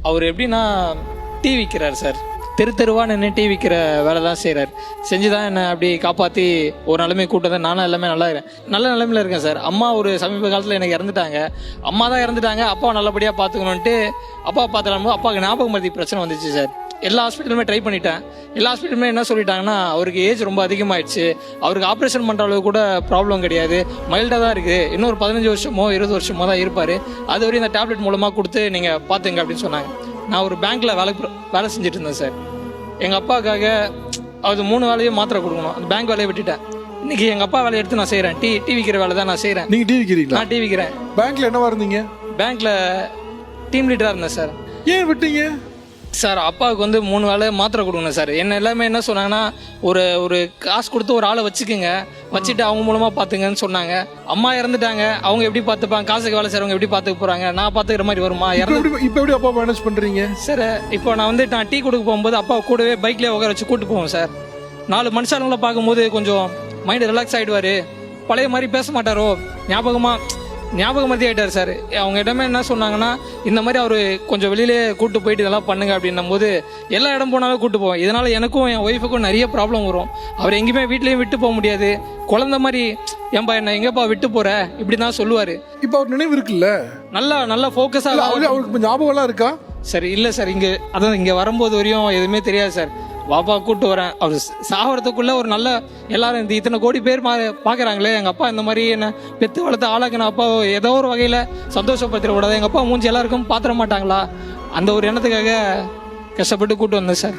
அவர் எப்படின்னா tea விற்கிறார் sir. தெருவா நின்று டீ விற்கிற வேலை தான் செய்கிறார். செஞ்சு தான் என்னை அப்படி காப்பாற்றி ஒரு நிலைமை கூட்டதான். நானும் எல்லாமே நல்ல நிலைமையில் இருக்கேன் சார். அம்மா ஒரு சமீப காலத்தில் எனக்கு இறந்துட்டாங்க. அம்மா தான் இறந்துட்டாங்க. அப்பாவை நல்லபடியாக பார்த்துக்கணுன்ட்டு அப்பா பார்த்துக்கும் அப்பாவுக்கு ஞாபக மருதி பிரச்சனை வந்துச்சு சார். எல்லா ஹாஸ்பிட்டலுமே ட்ரை பண்ணிட்டேன். எல்லா ஹாஸ்பிட்டலுமே என்ன சொல்லிட்டாங்கன்னா, அவருக்கு ஏஜ் ரொம்ப அதிகமாகிடுச்சு, அவருக்கு ஆப்ரேஷன் பண்ணுற அளவுக்கு கூட ப்ராப்ளம் கிடையாது, மைல்டாக தான் இருக்குது, இன்னொரு 15 வருஷமோ 20 வருஷமோ தான் இருப்பார், அது வரையும் இந்த டேப்லெட் மூலமாக கொடுத்து நீங்கள் பார்த்துங்க அப்படின்னு சொன்னாங்க. நான் ஒரு பேங்க்கில் வேலை செஞ்சுட்டு இருந்தேன் சார். எங்கள் அப்பாவுக்காக அது 3 வேலையும் மாத்திரை கொடுக்கணும். அந்த பேங்க் வேலையை விட்டுட்டேன். இன்னைக்கு எங்கள் அப்பா வேலையை எடுத்து நான் செய்கிறேன். டீ விற்கிற வேலை தான் நான் செய்கிறேன். நீங்கள் டீ விற்கிறீங்களா? நான் டீ விற்கிறேன். பேங்க்கில் என்னவா இருந்தீங்க? பேங்க்கில் டீம் லீடராக இருந்தேன் சார். ஏன் விட்டீங்க சார்? அப்பாவுக்கு 3 வேலை மாத்திரை கொடுக்கணும் சார். என்ன எல்லாமே என்ன சொன்னாங்கன்னா, ஒரு காசு கொடுத்து ஒரு ஆளை வச்சுக்கோங்க, வச்சுட்டு அவங்க மூலமாக பார்த்துங்கன்னு சொன்னாங்க. அம்மா இறந்துட்டாங்க, அவங்க எப்படி பார்த்துப்பாங்க? காசுக்கு வேலை செய்கிறவங்க எப்படி பார்த்துக்க போகிறாங்க? நான் பார்த்துக்கிற மாதிரி வருமா? இப்போ எப்படி அப்பா மேனேஜ் பண்ணுறீங்க சார்? இப்போ நான் டீ கொடுக்க போகும்போது அப்பா கூடவே பைக்லேயே உட்கார வச்சு கூப்பிட்டு போவோம் சார். 4 மனுஷங்களை பார்க்கும்போது கொஞ்சம் மைண்டு ரிலாக்ஸ் ஆகிடுவார். பழைய மாதிரி பேச மாட்டாரோ, ஞாபகம் மருதி ஆகிட்டார் சார். அவங்க இடமே என்ன சொன்னாங்கன்னா, இந்த மாதிரி அவர் கொஞ்சம் வெளியிலே கூப்பிட்டு போயிட்டு இதெல்லாம் பண்ணுங்க அப்படின்னும் போது எல்லா இடம் போனாலும் கூப்பிட்டு போவோம். இதனால் எனக்கும் என் ஒய்ஃபுக்கும் நிறைய ப்ராப்ளம் வரும். அவர் எங்கேயுமே வீட்லேயும் விட்டு போக முடியாது. குழந்த மாதிரி ஏன்பா என்ன எங்கேப்பா விட்டு போகிற இப்படி தான் சொல்லுவார். இப்போ அவர் நினைவு இருக்குல்ல? நல்லா ஃபோக்கஸாக அவருக்கு ஞாபகம்லாம் இருக்கா சார்? இல்லை சார், இங்கே வரும்போது வரையும் எதுவுமே தெரியாது சார். பாப்பா கூப்பிட்டு வரேன், அவர் சாகிறதுக்குள்ள ஒரு நல்ல எல்லாரும் இந்த இத்தனை கோடி பேர் பார்க்குறாங்களே, எங்கள் அப்பா இந்த மாதிரி என்ன பெற்று வளர்த்து ஆளாக்கின அப்பா ஏதோ ஒரு வகையில் சந்தோஷப்படுத்திடக்கூடாது, எங்கள் அப்பா மூஞ்சி எல்லாருக்கும் பாத்திர மாட்டாங்களா, அந்த ஒரு எண்ணத்துக்காக கஷ்டப்பட்டு கூப்பிட்டு வந்தேன் சார்.